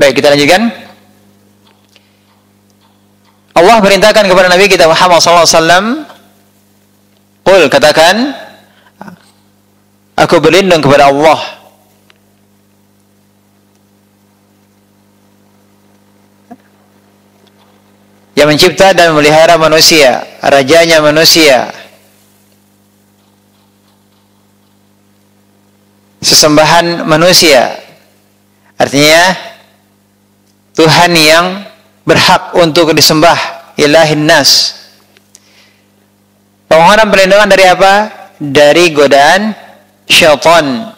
Baik, kita lanjutkan. Allah perintahkan kepada Nabi kita Muhammad SAW, qul, katakan, aku berlindung kepada Allah yang mencipta dan memelihara manusia, rajanya manusia, sesembahan manusia, artinya Tuhan yang berhak untuk disembah, ilahin nas. Permohonan perlindungan dari apa? Dari godaan syaitan.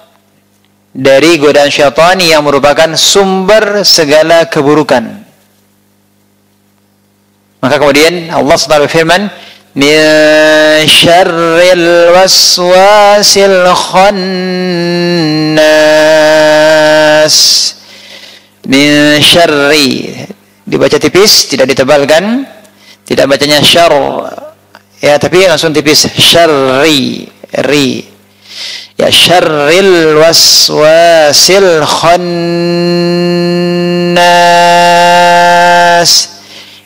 Dari godaan syaitan yang merupakan sumber segala keburukan. Maka kemudian Allah SWT berfirman, min syarril waswasil khannas. Min syarri, dibaca tipis, tidak ditebalkan, tidak bacanya syar, ya, tapi langsung tipis, syarri, ri, ya, syarril waswasil khannas,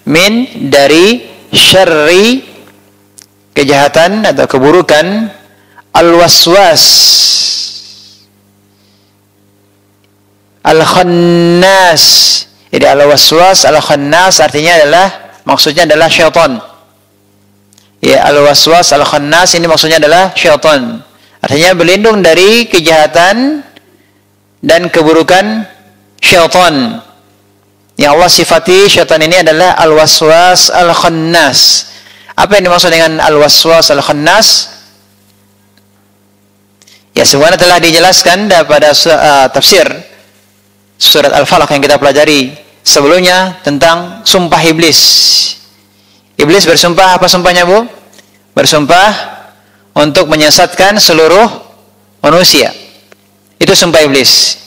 min, dari syarri, kejahatan atau keburukan, al-waswas, al-khannas. Jadi al-waswas, al-khannas artinya adalah, maksudnya adalah syaitan. Ya, al-waswas, al-khannas ini maksudnya adalah syaitan. Artinya berlindung dari kejahatan dan keburukan syaitan. Yang Allah sifati syaitan ini adalah al-waswas, al-khannas. Apa yang dimaksud dengan al-waswas, al-khannas? Ya, semuanya telah dijelaskan pada tafsir surat Al-Falaq yang kita pelajari sebelumnya tentang sumpah iblis. Iblis bersumpah, apa sumpahnya, Bu? Bersumpah untuk menyesatkan seluruh manusia. Itu sumpah iblis.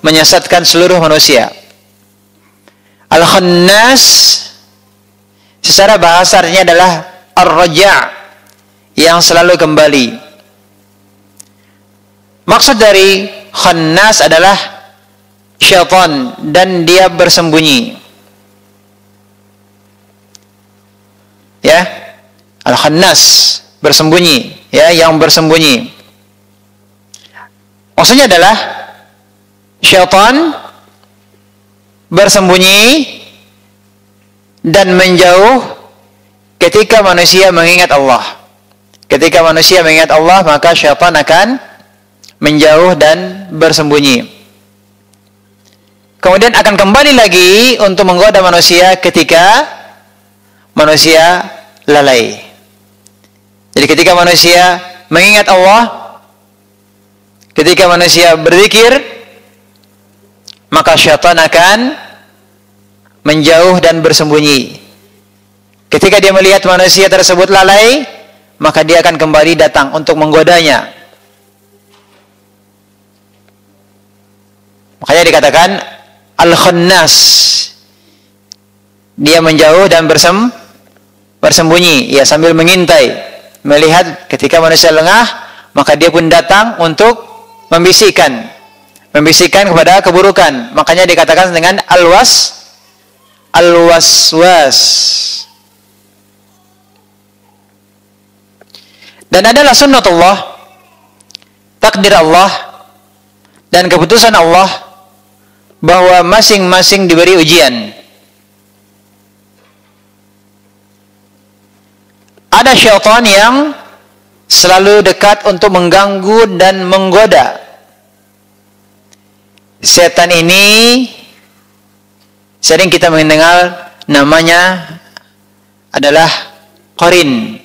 Menyesatkan seluruh manusia. Al-Khannas secara bahasa artinya adalah ar-raja', yang selalu kembali. Maksud dari Khannas adalah syaitan dan dia bersembunyi. Ya, Al-Khannas bersembunyi, ya, yang bersembunyi. Maksudnya adalah syaitan bersembunyi dan menjauh ketika manusia mengingat Allah. Ketika manusia mengingat Allah, maka syaitan akan menjauh dan bersembunyi. Kemudian akan kembali lagi untuk menggoda manusia ketika manusia lalai. Jadi ketika manusia mengingat Allah, ketika manusia berzikir, maka syaitan akan menjauh dan bersembunyi. Ketika dia melihat manusia tersebut lalai, maka dia akan kembali datang untuk menggodanya. Makanya dikatakan Al-Khannas, dia menjauh dan bersembunyi, ya, sambil mengintai, melihat ketika manusia lengah, maka dia pun datang untuk membisikkan kepada keburukan. Makanya dikatakan dengan al-waswas. Dan adalah sunnatullah, takdir Allah dan keputusan Allah bahwa masing-masing diberi ujian. Ada syaitan yang selalu dekat untuk mengganggu dan menggoda. Setan ini sering kita mendengar namanya adalah qarin.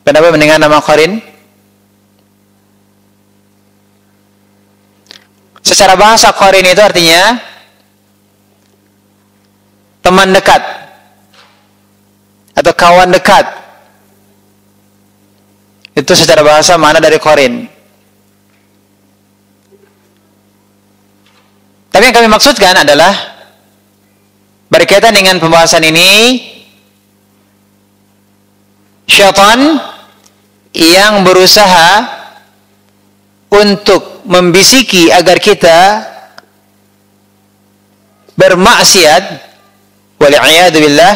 Kenapa mendengar nama qarin? Secara bahasa qarin itu artinya teman dekat atau kawan dekat. Itu secara bahasa makna dari qarin. Tapi yang kami maksudkan adalah berkaitan dengan pembahasan ini, syaitan yang berusaha untuk membisiki agar kita bermaksiat, wal'iyadu billah,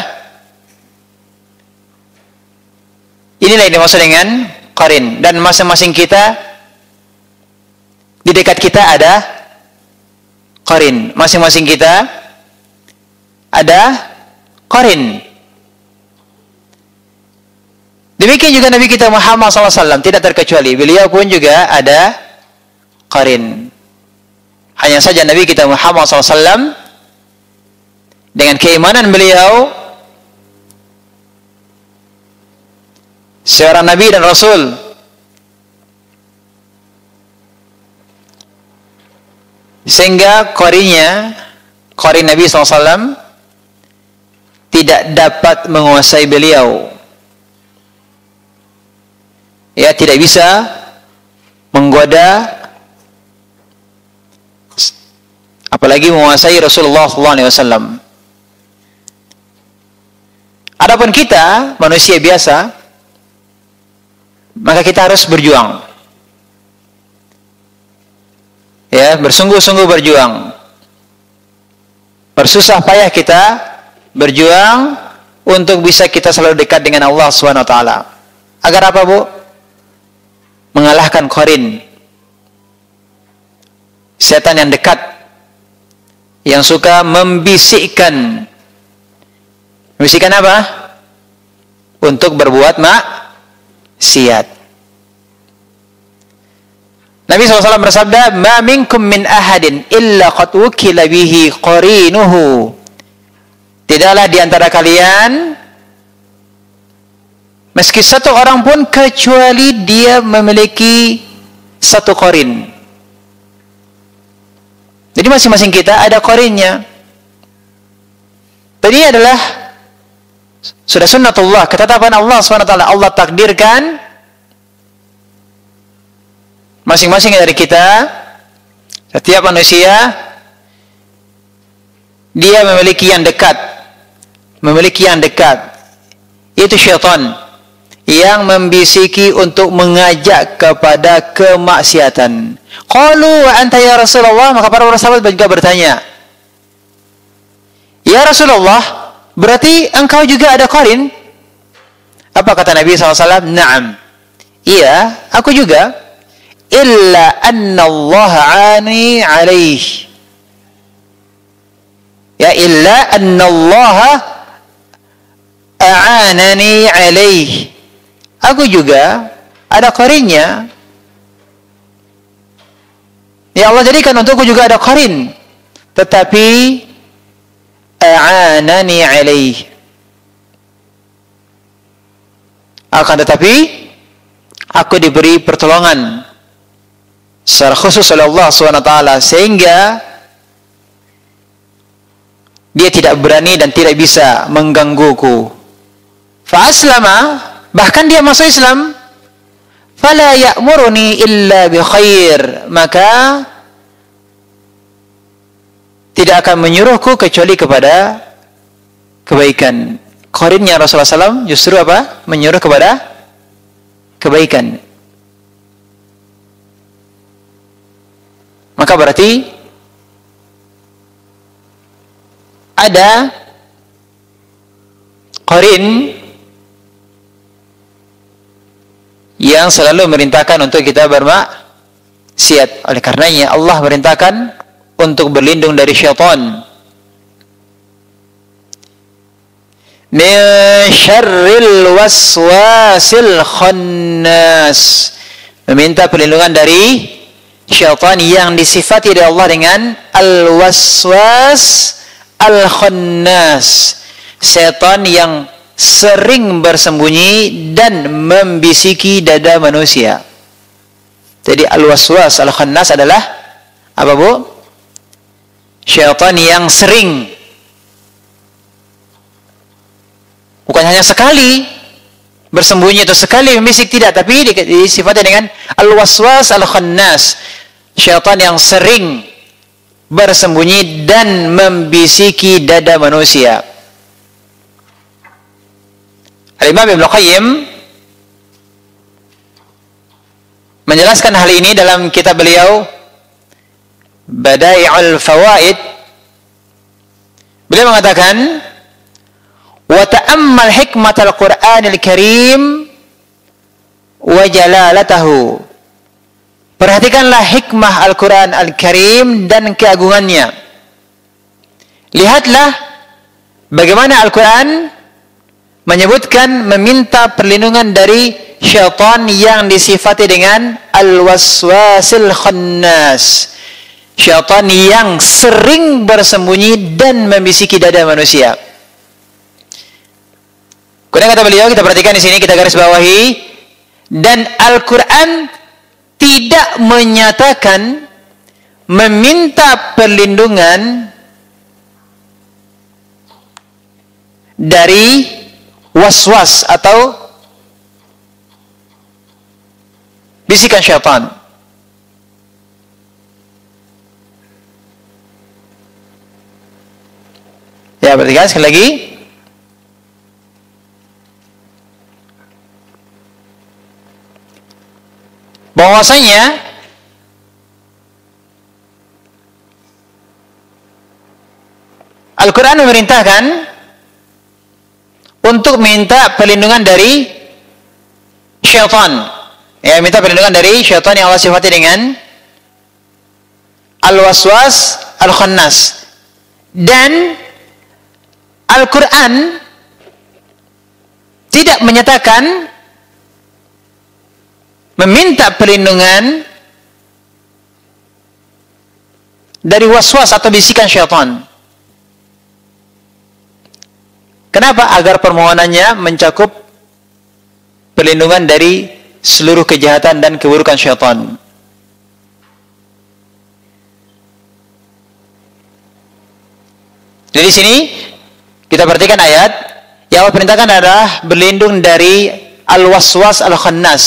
inilah yang dimaksud dengan qarin. Dan masing-masing kita, di dekat kita ada qarin. Masing-masing kita ada qarin. Demikian juga Nabi kita Muhammad SAW, tidak terkecuali. Beliau pun juga ada qarin. Hanya saja Nabi kita Muhammad SAW, dengan keimanan beliau, seorang Nabi dan Rasul, sehingga qarin Nabi SAW tidak dapat menguasai beliau. Ya, tidak bisa menggoda, apalagi menguasai Rasulullah SAW. Adapun kita, manusia biasa, maka kita harus berjuang. Ya, bersungguh-sungguh berjuang. Bersusah payah kita berjuang untuk bisa kita selalu dekat dengan Allah SWT. Agar apa, Bu? Mengalahkan qarin, setan yang dekat, yang suka membisikkan. Membisikkan apa? Untuk berbuat maksiat. Nabi SAW bersabda, "Ma minkum min ahadin illa qad wukila bihi qarinuhu." Tidaklah di antara kalian meski satu orang pun kecuali dia memiliki satu qarin. Jadi masing-masing kita ada qarinnya. Tadi adalah sudah sunnatullah, ketetapan Allah SWT. Allah takdirkan masing-masing dari kita, setiap manusia, dia memiliki yang dekat. Memiliki yang dekat. Itu syaitan yang membisiki untuk mengajak kepada kemaksiatan. Qalu wa anta ya Rasulullah, maka para sahabat juga bertanya, ya Rasulullah, berarti engkau juga ada qarin? Apa kata Nabi SAW? Naam, iya, aku juga. Illa anna Allah ani alaih. Ya, illa anna Allah a'anani alaih. Aku juga ada qarinnya. Ya Allah jadikan untukku juga ada qarin. Tetapi a'anani alaih. Akan tetapi aku diberi pertolongan secara khusus oleh Allah SWT, sehingga dia tidak berani dan tidak bisa menggangguku. Fa'aslama, bahkan dia masuk Islam. Fala ya'muruni illa bi khair, maka tidak akan menyuruhku kecuali kepada kebaikan. Qarinnya Rasulullah SAW justru apa? Menyuruh kepada kebaikan. Maka berarti ada qarin yang selalu merintahkan untuk kita bermaksiat. Oleh karenanya Allah merintahkan untuk berlindung dari syaitan. Min syarril waswasil khannas. Meminta perlindungan dari syaitan yang disifati oleh Allah dengan al-waswas al-khannas. Setan yang sering bersembunyi dan membisiki dada manusia. Jadi al-waswas al-khannas adalah apa, Bu? Syaitan yang sering, bukan hanya sekali bersembunyi atau sekali membisik, tidak, tapi disifati dengan al-waswas al-khannas. Syaitan yang sering bersembunyi dan membisiki dada manusia. Al-Imam Ibnu Qayyim menjelaskan hal ini dalam kitab beliau Bada'i'ul Fawaid. Beliau mengatakan, wa ta'ammal hikmatal Qur'anil Karim wa jalalatahu. Perhatikanlah hikmah Al-Quran Al-Karim dan keagungannya. Lihatlah bagaimana Al-Quran menyebutkan meminta perlindungan dari syaitan yang disifati dengan al-waswasil khannas. Syaitan yang sering bersembunyi dan membisiki dada manusia. Kemudian kata beliau, kita perhatikan di sini, kita garis bawahi, dan Al-Quran tidak menyatakan meminta perlindungan dari waswas atau bisikan syaitan. Ya, perhatikan sekali lagi. Bahwasanya Al-Quran memerintahkan untuk minta perlindungan dari syaitan. Ya, minta perlindungan dari syaitan yang Allah sifati dengan al-waswas al-khannas. Dan Al-Quran tidak menyatakan meminta perlindungan dari waswas atau bisikan syaitan. Kenapa? Agar permohonannya mencakup perlindungan dari seluruh kejahatan dan keburukan syaitan. Jadi di sini kita perhatikan ayat yang Allah perintahkan adalah berlindung dari al-waswas al-khannas.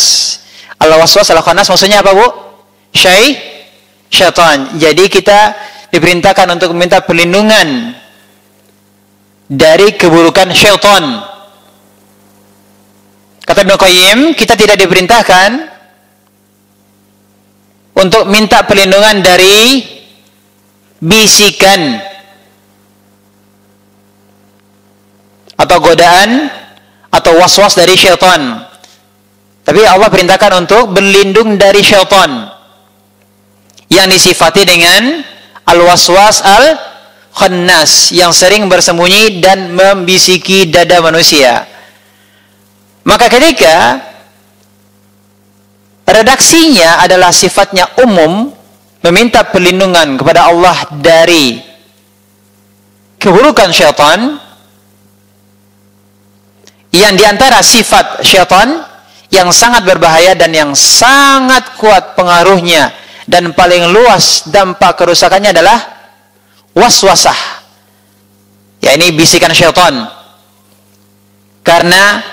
Al-waswas al-khannas maksudnya apa, Bu? Syaitan. Jadi kita diperintahkan untuk meminta perlindungan dari keburukan syaitan. Kata Ibnu Qayyim, kita tidak diperintahkan untuk minta perlindungan dari bisikan atau godaan atau waswas dari syaitan. Tapi Allah perintahkan untuk berlindung dari syaitan yang disifati dengan al-waswas al-khannas, yang sering bersembunyi dan membisiki dada manusia. Maka ketika redaksinya adalah sifatnya umum, meminta perlindungan kepada Allah dari keburukan syaitan, yang diantara sifat syaitan yang sangat berbahaya dan yang sangat kuat pengaruhnya dan paling luas dampak kerusakannya adalah waswasah, ya, ini bisikan syaitan. Karena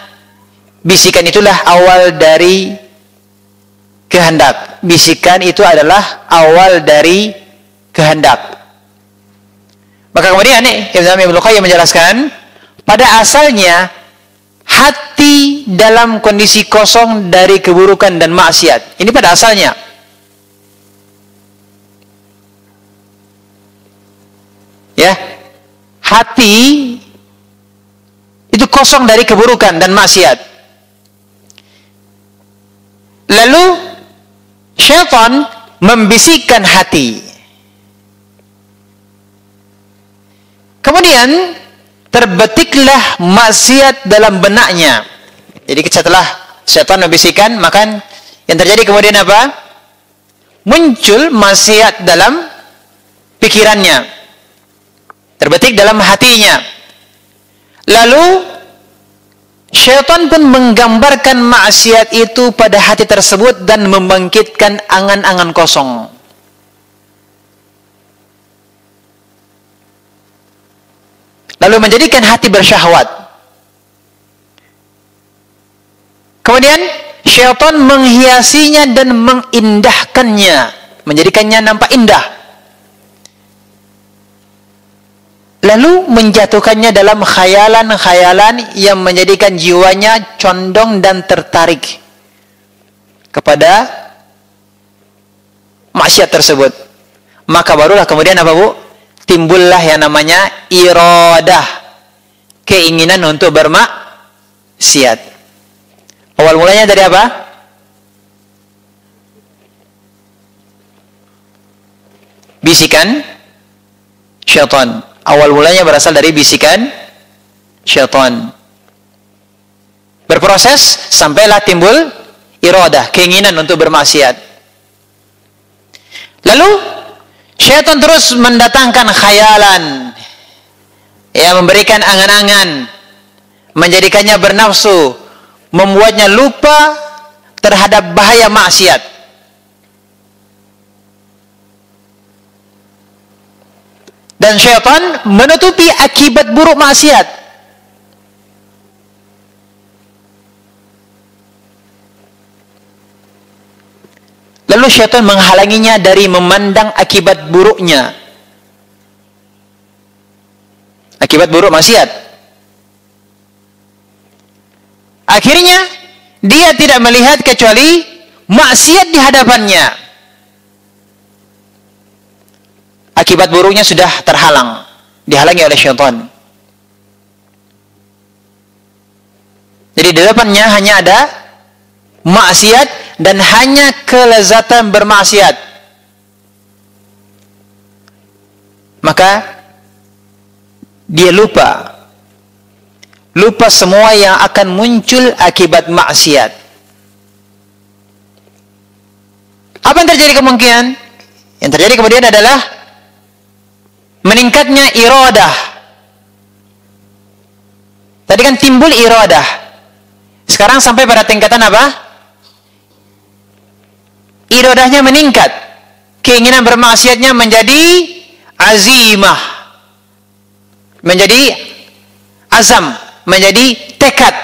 bisikan itulah awal dari kehendak. Bisikan itu adalah awal dari kehendak. Maka kemudian Ibnu Qayyim menjelaskan, pada asalnya hati dalam kondisi kosong dari keburukan dan maksiat. Ini pada asalnya. Ya, hati itu kosong dari keburukan dan maksiat. Lalu syaitan membisikkan hati. Kemudian terbetiklah maksiat dalam benaknya. Jadi setelah syaitan membisikkan, maka yang terjadi kemudian apa? Muncul maksiat dalam pikirannya, terbetik dalam hatinya. Lalu syaitan pun menggambarkan maksiat itu pada hati tersebut dan membangkitkan angan-angan kosong. Lalu menjadikan hati bersyahwat. Kemudian syaitan menghiasinya dan mengindahkannya, menjadikannya nampak indah. Lalu menjatuhkannya dalam khayalan-khayalan yang menjadikan jiwanya condong dan tertarik kepada maksiat tersebut. Maka barulah kemudian apa, Bu? timbullah yang namanya iradah, keinginan untuk bermaksiat. Awal mulanya dari apa? Bisikan syaitan. Awal mulanya berasal dari bisikan syaitan. Berproses sampailah timbul iradah, keinginan untuk bermaksiat. Lalu syaitan terus mendatangkan khayalan, ya, memberikan angan-angan, menjadikannya bernafsu, membuatnya lupa terhadap bahaya maksiat. Dan syaitan menutupi akibat buruk maksiat. Lalu syaitan menghalanginya dari memandang akibat buruknya. Akibat buruk maksiat. Akhirnya dia tidak melihat kecuali maksiat di hadapannya. Akibat buruknya sudah terhalang, dihalangi oleh syaitan. Jadi di depannya hanya ada maksiat dan hanya kelezatan bermaksiat. Maka dia lupa semua yang akan muncul akibat maksiat. Apa yang terjadi kemungkinan? Yang terjadi kemudian adalah meningkatnya iradah. Tadi kan timbul iradah. Sekarang sampai pada tingkatan apa? Iradahnya meningkat. Keinginan bermaksiatnya menjadi azimah. Menjadi azam. Menjadi tekad.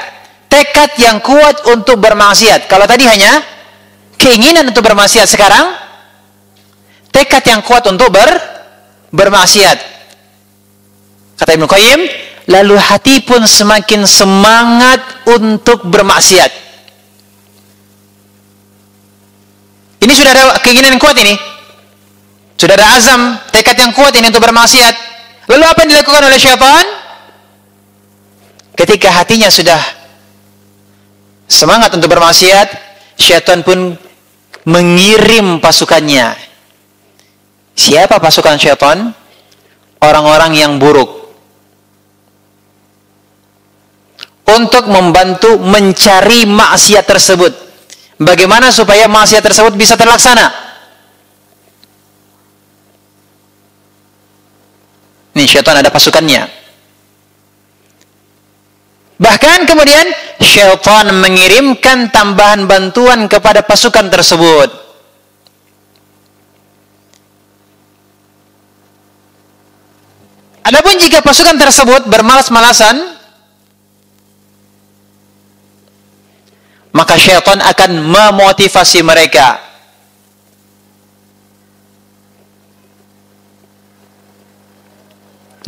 Tekad yang kuat untuk bermaksiat. Kalau tadi hanya keinginan untuk bermaksiat, sekarang tekad yang kuat untuk bermaksiat. Kata Ibnu Qayyim, lalu hati pun semakin semangat untuk bermaksiat. Ini sudah ada keinginan yang kuat ini. Sudah ada azam, tekad yang kuat ini untuk bermaksiat. Lalu apa yang dilakukan oleh syaitan? Ketika hatinya sudah semangat untuk bermaksiat, syaitan pun mengirim pasukannya. Siapa pasukan syaitan? Orang-orang yang buruk. Untuk membantu mencari maksiat tersebut. Bagaimana supaya maksiat tersebut bisa terlaksana? Nih, syaitan ada pasukannya. Bahkan kemudian syaitan mengirimkan tambahan bantuan kepada pasukan tersebut. Adapun jika pasukan tersebut bermalas-malasan, maka syaitan akan memotivasi mereka.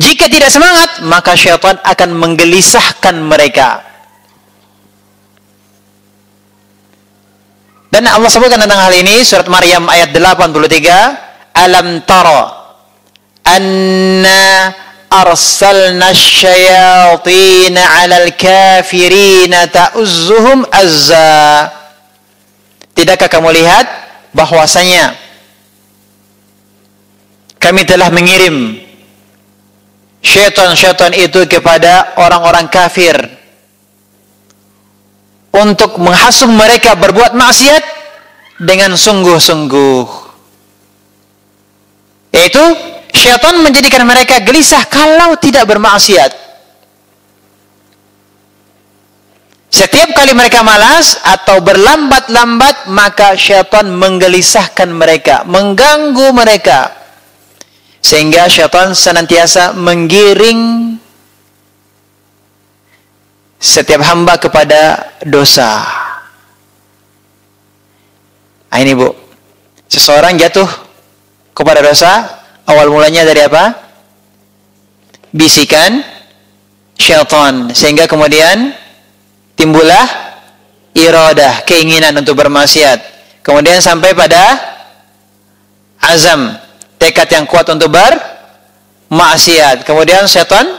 Jika tidak semangat, maka syaitan akan menggelisahkan mereka. Dan Allah sebutkan tentang hal ini, surat Maryam ayat 83, Alam tara anna arsalna syayatin 'alal kafirin ta'uzzuhum azza. Tidakkah kamu lihat bahwasanya kami telah mengirim syaitan-syaitan itu kepada orang-orang kafir untuk menghasung mereka berbuat maksiat dengan sungguh-sungguh. Yaitu syaitan menjadikan mereka gelisah kalau tidak bermaksiat. Setiap kali mereka malas atau berlambat-lambat, maka syaitan menggelisahkan mereka, mengganggu mereka. Sehingga syaitan senantiasa menggiring setiap hamba kepada dosa. Nah ini Bu, seseorang jatuh kepada dosa, awal mulanya dari apa? Bisikan syaitan. Sehingga kemudian timbullah iradah, keinginan untuk bermaksiat. Kemudian sampai pada azam, tekad yang kuat untuk maksiat. Kemudian setan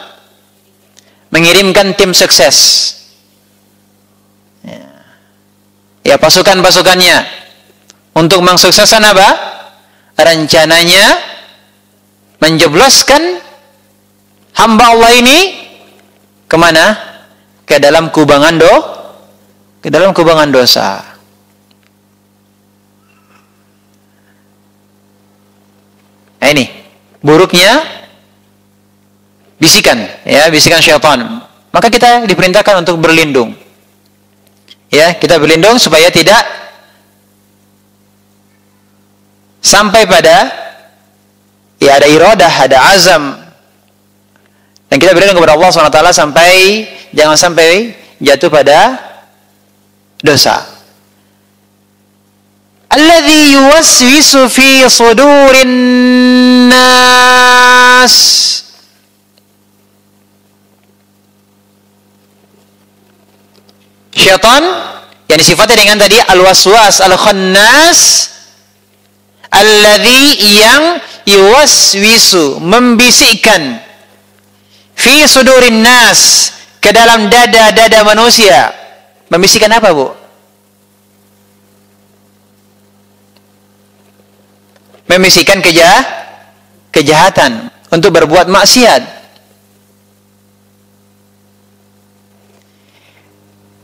mengirimkan tim sukses. Ya, pasukan-pasukannya untuk mensukseskan apa? Rencananya menjebloskan hamba Allah ini kemana? Ke dalam kubangan dosa. Nah, ini buruknya bisikan, ya, bisikan syaitan. Maka kita diperintahkan untuk berlindung. Ya, kita berlindung supaya tidak sampai pada ya ada iradah, ada azam. Dan kita berlindung kepada Allah SWT sampai jangan sampai jatuh pada dosa. Alladzi yuwaswisu fi sudurin nas. Syaitan yang disifati dengan tadi al-waswas al-khannas, alladzi yang yuwaswisu membisikkan fi sudurin nas ke dalam dada-dada manusia. Membisikkan apa, Bu? Membisikkan kejahatan untuk berbuat maksiat.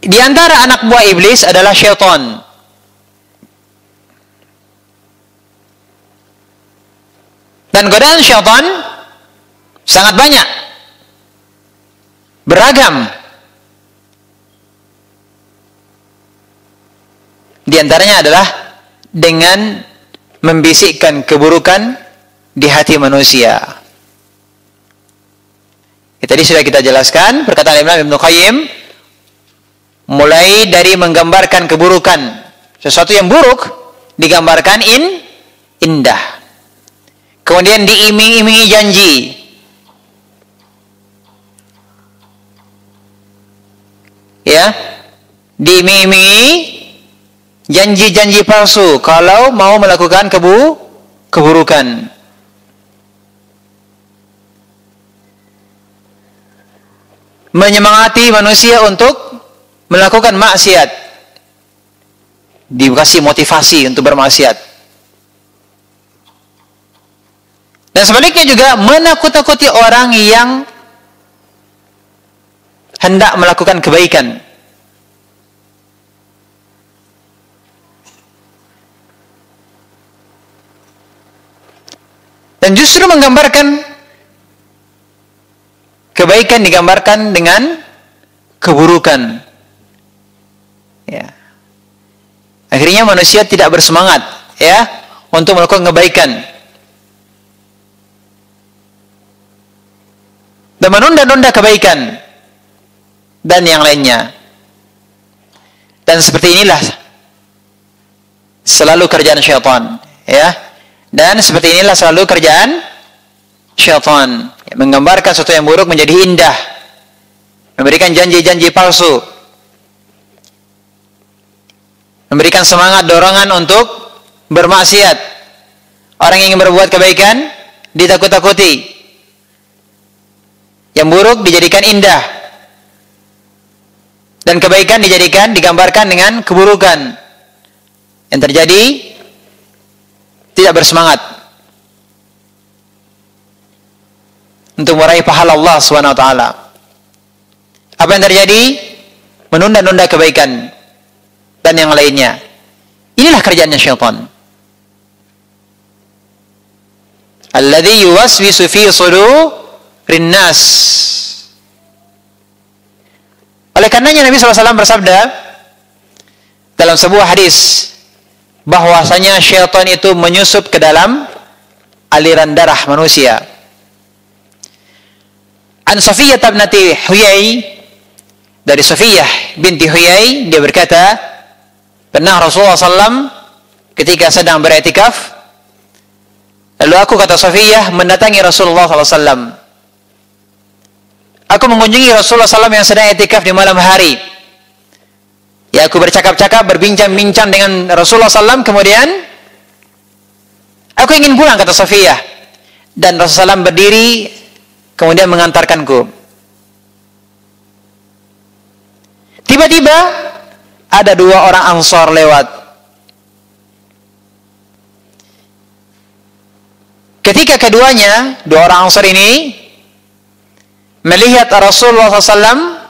Di antara anak buah iblis adalah syaitan. Dan godaan syaitan sangat banyak, beragam. Di antaranya adalah dengan membisikkan keburukan di hati manusia. Tadi sudah kita jelaskan perkataan Imam Ibnu Qayyim, mulai dari menggambarkan keburukan, sesuatu yang buruk digambarkan indah. Kemudian diiming-imingi janji. Ya, diiming-imingi janji-janji palsu kalau mau melakukan keburukan. Menyemangati manusia untuk melakukan maksiat. Dikasih motivasi untuk bermaksiat. Dan sebaliknya juga menakut-nakuti orang yang hendak melakukan kebaikan. Dan justru menggambarkan kebaikan digambarkan dengan keburukan. Ya. Akhirnya manusia tidak bersemangat, ya, untuk melakukan kebaikan. Dan menunda-nunda kebaikan dan yang lainnya. Dan seperti inilah selalu kerjaan syaitan, ya. Dan seperti inilah selalu kerjaan syaitan, menggambarkan sesuatu yang buruk menjadi indah, memberikan janji-janji palsu, memberikan semangat, dorongan untuk bermaksiat. Orang yang ingin berbuat kebaikan ditakut-takuti, yang buruk dijadikan indah, dan kebaikan digambarkan dengan keburukan. Yang terjadi tidak bersemangat untuk meraih pahala Allah SWT. Apa yang terjadi? Menunda-nunda kebaikan dan yang lainnya. Inilah kerjaannya syaitan. Alladzi yuwaswisu fi sudurin nas. Oleh karenanya Nabi SAW bersabda dalam sebuah hadis bahwasanya syaitan itu menyusup ke dalam aliran darah manusia. An Safiyah binti Huyai, dari Safiyah binti Huyai, dia berkata, pernah Rasulullah SAW ketika sedang beriktikaf, lalu aku, kata Safiyah, mendatangi Rasulullah SAW. Aku mengunjungi Rasulullah SAW yang sedang iktikaf di malam hari. Ya, aku bercakap-cakap, berbincang-bincang dengan Rasulullah SAW. Kemudian aku ingin pulang, kata Safiyah. dan Rasulullah SAW berdiri kemudian mengantarkanku. Tiba-tiba ada dua orang Ansar lewat. Ketika keduanya, dua orang Ansar ini melihat Rasulullah SAW,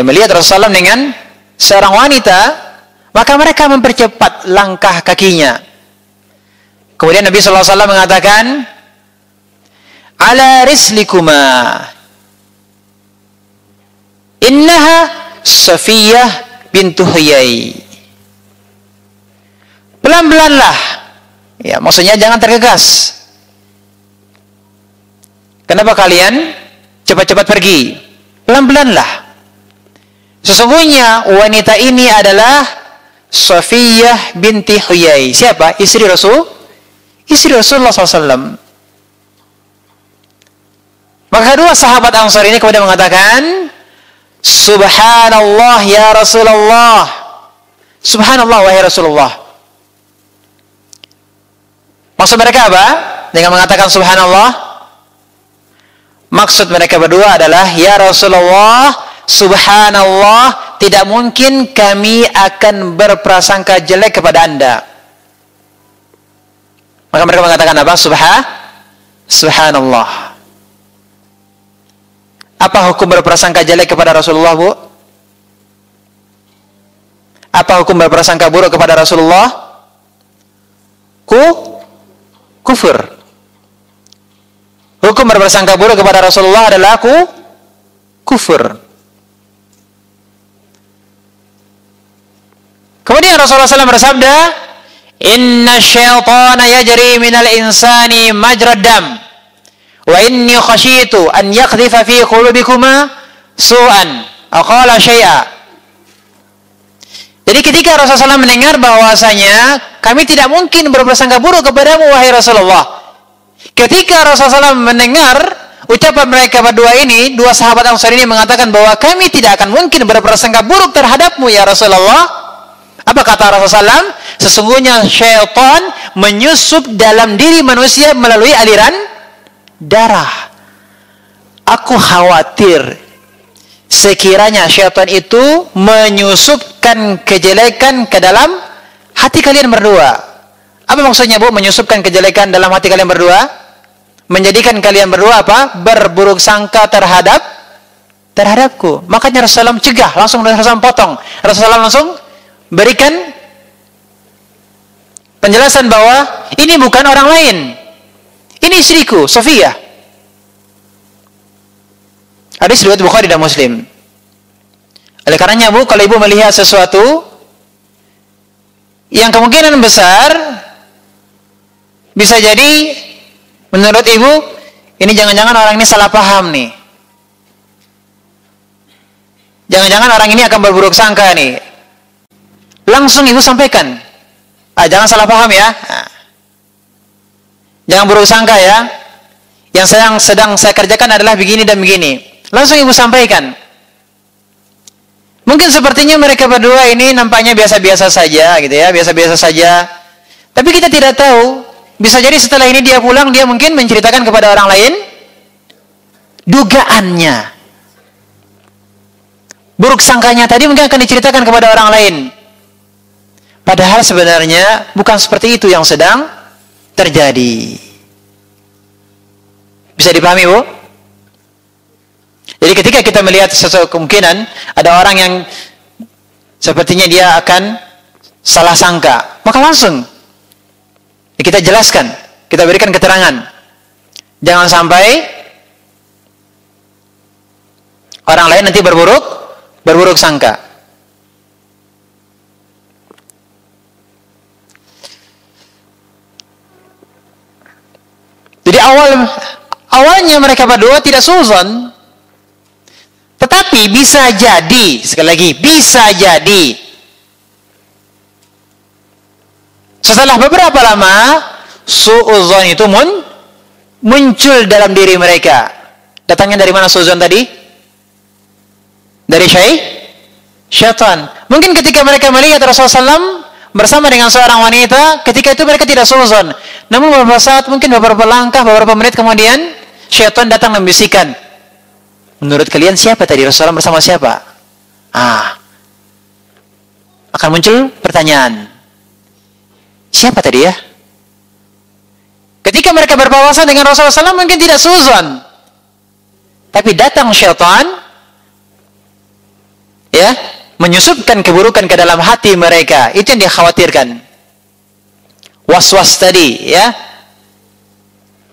melihat Rasulullah SAW dengan seorang wanita, maka mereka mempercepat langkah kakinya. Kemudian Nabi SAW mengatakan, ala rislikuma, innaha Safiyah bintu Huyai. Pelan-pelanlah. Ya, maksudnya jangan tergegas. Kenapa kalian cepat-cepat pergi? Pelan-pelanlah. Sesungguhnya wanita ini adalah Safiyah binti Huyai. Siapa? Istri Rasul? Istri Rasulullah SAW. Maka dua sahabat Ansar ini kemudian mengatakan, Subhanallah ya Rasulullah. Subhanallah wahai Rasulullah. Maksud mereka apa? Dengan mengatakan Subhanallah, maksud mereka berdua adalah, ya Rasulullah, Subhanallah, tidak mungkin kami akan berprasangka jelek kepada Anda. Maka mereka mengatakan apa? Subhanallah. Apa hukum berprasangka jelek kepada Rasulullah, Bu? Apa hukum berprasangka buruk kepada Rasulullah? Kufur. Hukum berprasangka buruk kepada Rasulullah adalah kufur. Kemudian Rasulullah SAW bersabda, Inna syaitana yajri minal insani majrad dam, wa inni khasyitu an yakhdhifa fi qulubikuma su'an, aqala syai'a. Jadi ketika Rasulullah SAW mendengar bahwasanya kami tidak mungkin berprasangka buruk kepadamu wahai Rasulullah. Ketika Rasulullah SAW mendengar ucapan mereka berdua ini, dua sahabat Ansar ini mengatakan bahwa kami tidak akan mungkin berprasangka buruk terhadapmu ya Rasulullah. Apa kata Rasulullah SAW? Sesungguhnya syaitan menyusup dalam diri manusia melalui aliran darah. Aku khawatir sekiranya syaitan itu menyusupkan kejelekan ke dalam hati kalian berdua. Apa maksudnya, Bu? Menyusupkan kejelekan dalam hati kalian berdua? Menjadikan kalian berdua apa? Berburuk sangka terhadapku. Makanya Rasulullah cegah, langsung Rasulullah potong. Rasulullah langsung berikan penjelasan bahwa ini bukan orang lain, ini istriku Safiyah. Hadis riwayat Bukhari dan Muslim. Oleh karenanya, Bu, kalau Ibu melihat sesuatu yang kemungkinan besar bisa jadi menurut Ibu ini jangan-jangan orang ini salah paham nih, jangan-jangan orang ini akan berburuk sangka nih, langsung Ibu sampaikan, jangan salah paham ya, jangan buruk sangka ya, yang sedang saya kerjakan adalah begini dan begini. Langsung Ibu sampaikan. Mungkin sepertinya mereka berdua ini nampaknya biasa-biasa saja gitu ya, biasa-biasa saja. Tapi kita tidak tahu, bisa jadi setelah ini dia pulang, dia mungkin menceritakan kepada orang lain dugaannya. Buruk sangkanya tadi mungkin akan diceritakan kepada orang lain. Padahal sebenarnya bukan seperti itu yang sedang terjadi. Bisa dipahami, Bu? Jadi ketika kita melihat sesuatu kemungkinan ada orang yang sepertinya dia akan salah sangka, maka langsung kita jelaskan, kita berikan keterangan. Jangan sampai orang lain nanti berburuk sangka. Jadi awalnya mereka berdua tidak suzon. Tetapi bisa jadi, sekali lagi, bisa jadi setelah beberapa lama su'uzon itu muncul dalam diri mereka. Datangnya dari mana su'uzon tadi? Dari syaitan. Mungkin ketika mereka melihat Rasulullah SAW bersama dengan seorang wanita, ketika itu mereka tidak suudzon. Namun beberapa saat, mungkin beberapa langkah, beberapa menit kemudian, syaitan datang membisikkan, menurut kalian siapa tadi? Rasulullah bersama siapa? Akan muncul pertanyaan, siapa tadi ya? Ketika mereka berpawasan dengan Rasulullah SAW, mungkin tidak suudzon. Tapi datang syaitan, ya, menyusupkan keburukan ke dalam hati mereka. Itu yang dikhawatirkan. Was-was tadi, ya,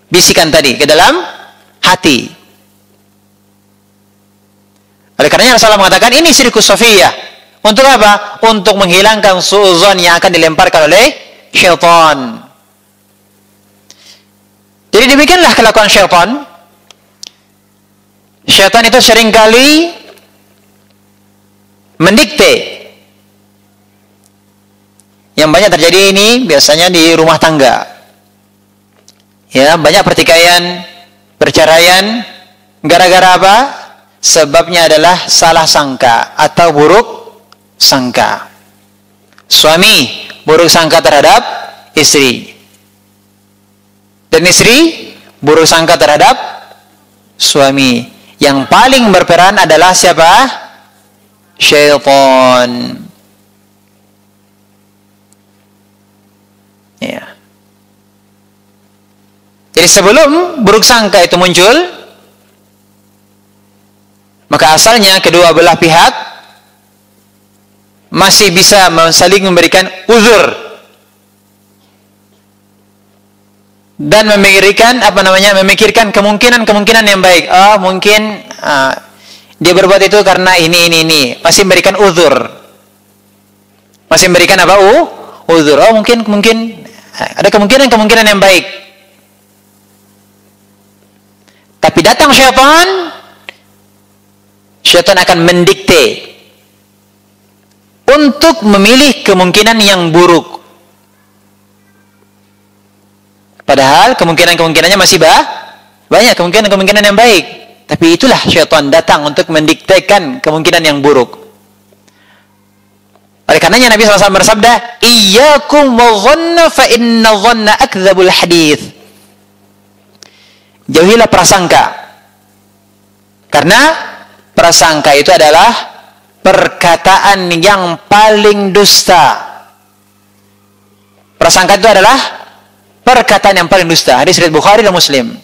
bisikan tadi ke dalam hati. Oleh karenanya Rasulullah mengatakan ini syirkus safiyah. Untuk apa? Untuk menghilangkan suudzon yang akan dilemparkan oleh syaitan. Jadi demikianlah kelakuan syaitan. Syaitan itu seringkali mendikte. Yang banyak terjadi ini biasanya di rumah tangga. Ya, banyak pertikaian, perceraian, gara-gara apa? Sebabnya adalah salah sangka atau buruk sangka. Suami buruk sangka terhadap istri. Dan istri buruk sangka terhadap suami. Yang paling berperan adalah siapa? Syaitan. Ya. Jadi sebelum buruk sangka itu muncul, maka asalnya kedua belah pihak masih bisa saling memberikan uzur dan memikirkan kemungkinan yang baik. Mungkin dia berbuat itu karena ini. Masih memberikan uzur. Masih memberikan apa? Uzur. Mungkin ada kemungkinan yang baik. Tapi datang syaitan akan mendikte untuk memilih kemungkinan yang buruk. Padahal kemungkinan-kemungkinannya masih banyak kemungkinan yang baik. Tapi itulah syaitan datang untuk mendiktekan kemungkinan yang buruk. Oleh karenanya Nabi SAW bersabda, "Iyyakum wadh-dhanna fa inna dhanna akdzabul hadits." Jauhilah prasangka. Karena prasangka itu adalah perkataan yang paling dusta. Prasangka itu adalah perkataan yang paling dusta. Hadis riwayat Bukhari dan Muslim.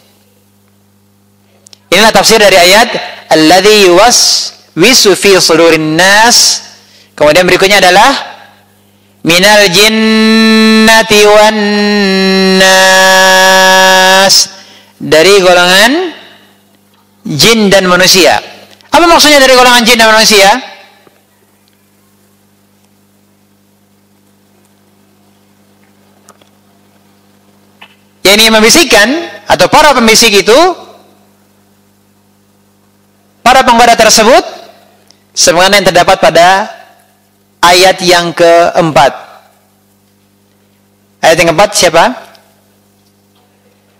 Inilah tafsir dari ayat alladzi yuwaswisu fi sudurin nas. Kemudian berikutnya adalah minal jinnati wan nas, dari golongan jin dan manusia. Apa maksudnya dari golongan jin dan manusia? Yang ini membisikkan atau para pembisik itu, para penggoda tersebut, sebagaimana yang terdapat pada ayat yang keempat. Ayat yang keempat siapa?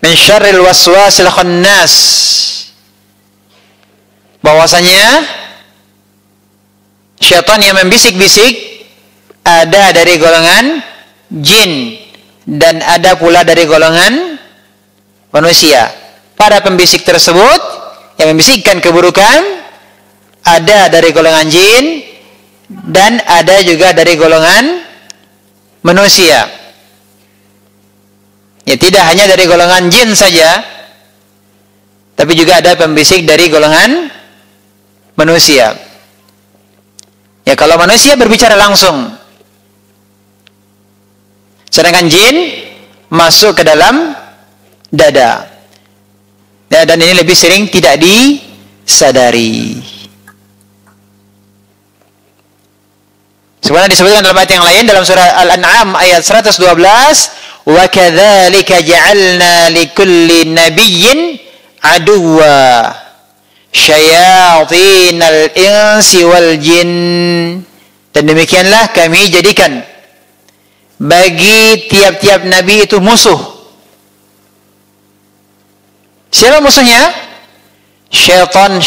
Min syarril waswasil khannas. Bahwasanya syaitan yang membisik-bisik ada dari golongan jin dan ada pula dari golongan manusia. Para pembisik tersebut yang membisikkan keburukan ada dari golongan jin dan ada juga dari golongan manusia. Ya, tidak hanya dari golongan jin saja, tapi juga ada pembisik dari golongan manusia. Ya, kalau manusia berbicara langsung, sedangkan jin masuk ke dalam dada. Ya, dan ini lebih sering tidak disadari. Sebenarnya disebutkan dalam ayat yang lain dalam surah Al-An'am ayat 112, "Wa kadzalika ja'alna likulli nabiyyin aduwwa syayatinal insi wal jin." Dan demikianlah kami jadikan bagi tiap-tiap nabi itu musuh. Siapa musuhnya? Syaitan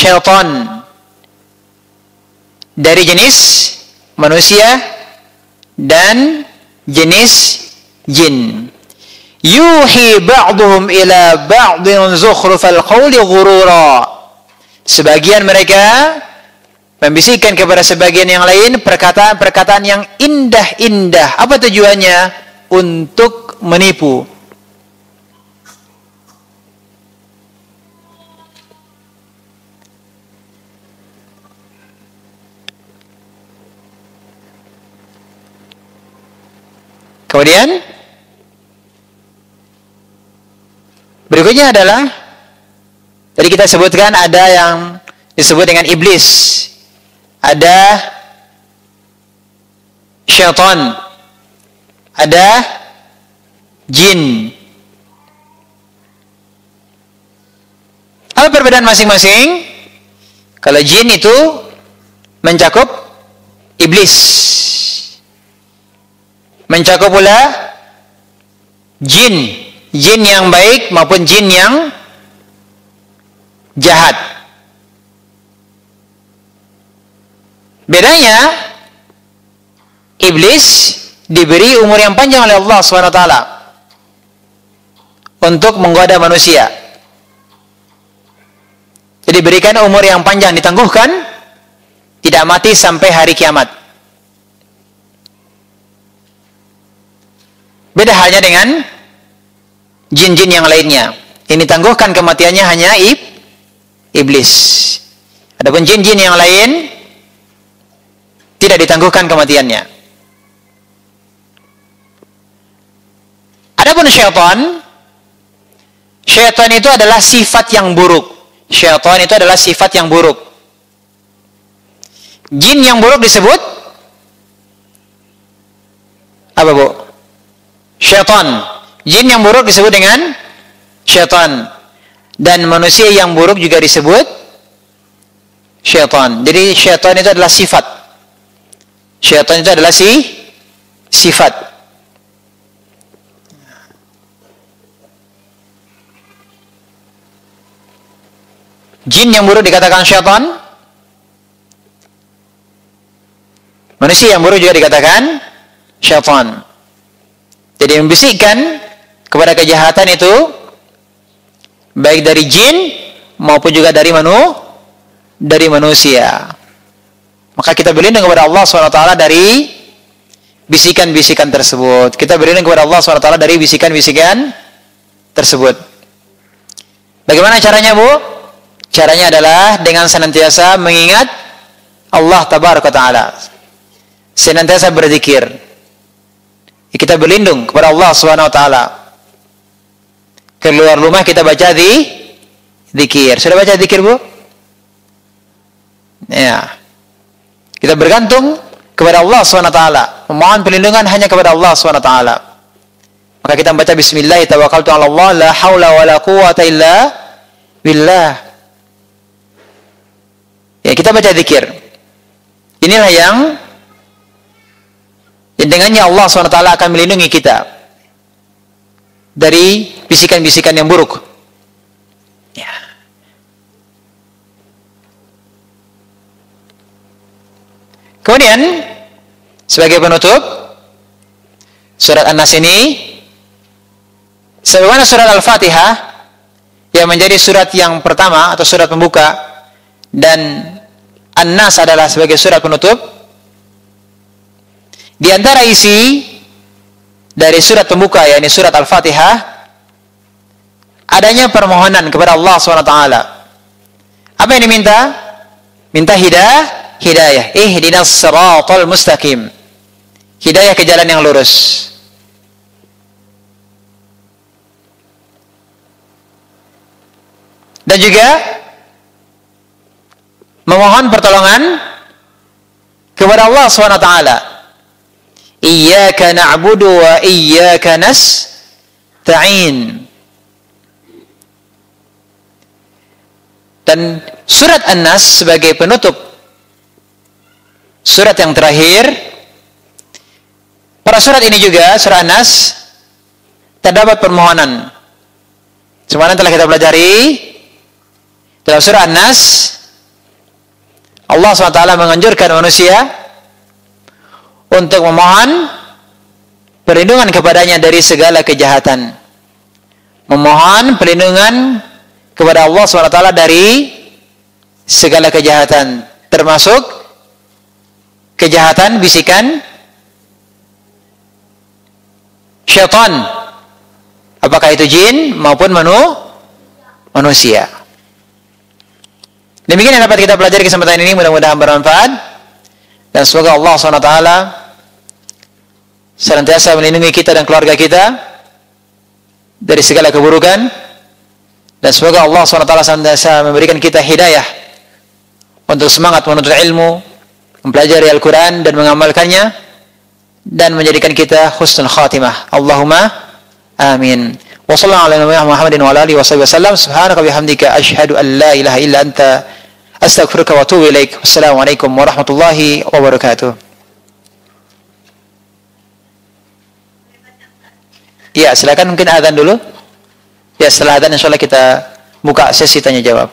dari jenis manusia dan jenis jin. Yuhi ba'duhum ila ba'din zukhrufal qawli ghurura. Sebagian mereka membisikkan kepada sebagian yang lain perkataan-perkataan yang indah-indah. Apa tujuannya? Untuk menipu. Kemudian berikutnya adalah tadi kita sebutkan ada yang disebut dengan iblis, ada syaitan, ada jin. Apa perbedaan masing-masing? Kalau jin itu mencakup iblis, mencakup pula jin yang baik maupun jin yang jahat. Bedanya, iblis diberi umur yang panjang oleh Allah SWT untuk menggoda manusia. Jadi berikan umur yang panjang, ditangguhkan, tidak mati sampai hari kiamat. Beda halnya dengan jin-jin yang lainnya. Ini tangguhkan kematiannya hanya iblis. Adapun jin-jin yang lain tidak ditangguhkan kematiannya. Adapun syaitan itu adalah sifat yang buruk. Syaitan itu adalah sifat yang buruk. Jin yang buruk disebut apa, Bu? Syaitan. Jin yang buruk disebut dengan syaitan. Dan manusia yang buruk juga disebut syaitan. Jadi syaitan itu adalah sifat. Syaitan itu adalah sifat. Jin yang buruk dikatakan syaitan. Manusia yang buruk juga dikatakan syaitan. Jadi membisikkan kepada kejahatan itu baik dari jin maupun juga dari manusia. Maka kita berlindung kepada Allah SWT dari bisikan-bisikan tersebut. Kita berlindung kepada Allah SWT dari bisikan-bisikan tersebut. Bagaimana caranya, Bu? Caranya adalah dengan senantiasa mengingat Allah Tabaraka Ta'ala. Senantiasa berzikir. Kita berlindung kepada Allah SWT. Keluar rumah kita baca zikir. Sudah baca zikir, Bu? Ya. Kita bergantung kepada Allah SWT. Memohon perlindungan hanya kepada Allah SWT. Maka kita membaca bismillah, tawakkaltu 'ala Allah, la haula wa la quwwata illa billah. Ya, kita baca zikir. Inilah yang dengannya Allah SWT akan melindungi kita dari bisikan-bisikan yang buruk. Ya. Kemudian sebagai penutup surat An-Nas ini, sebagaimana surat Al-Fatihah yang menjadi surat yang pertama atau surat pembuka, dan An-Nas adalah sebagai surat penutup. Di antara isi dari surat pembuka, yakni surat Al-Fatihah, adanya permohonan kepada Allah SWT. Apa yang diminta? Minta hidayah. Ihdinas siratal mustaqim. Hidayah ke jalan yang lurus. Dan juga memohon pertolongan kepada Allah SWT. Iyyaka na'budu wa iyyaka nasta'in. Dan surat An-Nas sebagai penutup surat yang terakhir, pada surat ini juga, surat An-Nas, terdapat permohonan. Semuanya telah kita pelajari dalam surah An-Nas. Allah SWT menganjurkan manusia untuk memohon perlindungan kepadanya dari segala kejahatan. Memohon perlindungan kepada Allah SWT dari segala kejahatan, termasuk kejahatan bisikan syaitan, apakah itu jin maupun manusia. Demikian yang dapat kita pelajari kesempatan ini, mudah-mudahan bermanfaat, dan semoga Allah SWT senantiasa melindungi kita dan keluarga kita dari segala keburukan, dan semoga Allah SWT senantiasa memberikan kita hidayah untuk semangat menuntut ilmu, mempelajari Al-Quran dan mengamalkannya, dan menjadikan kita husnul khatimah. Allahumma amin. Wa sallallahu ala nabiyyina Muhammadin wa ala alihi wasallam. Subhanaka bihamdika asyhadu an la ilaha illa anta astaghfiruka wa atubu ilaik. Wassalamualaikum warahmatullahi wabarakatuh. Ya, silakan mungkin azan dulu. Ya, setelah azan insyaallah kita buka sesi tanya jawab.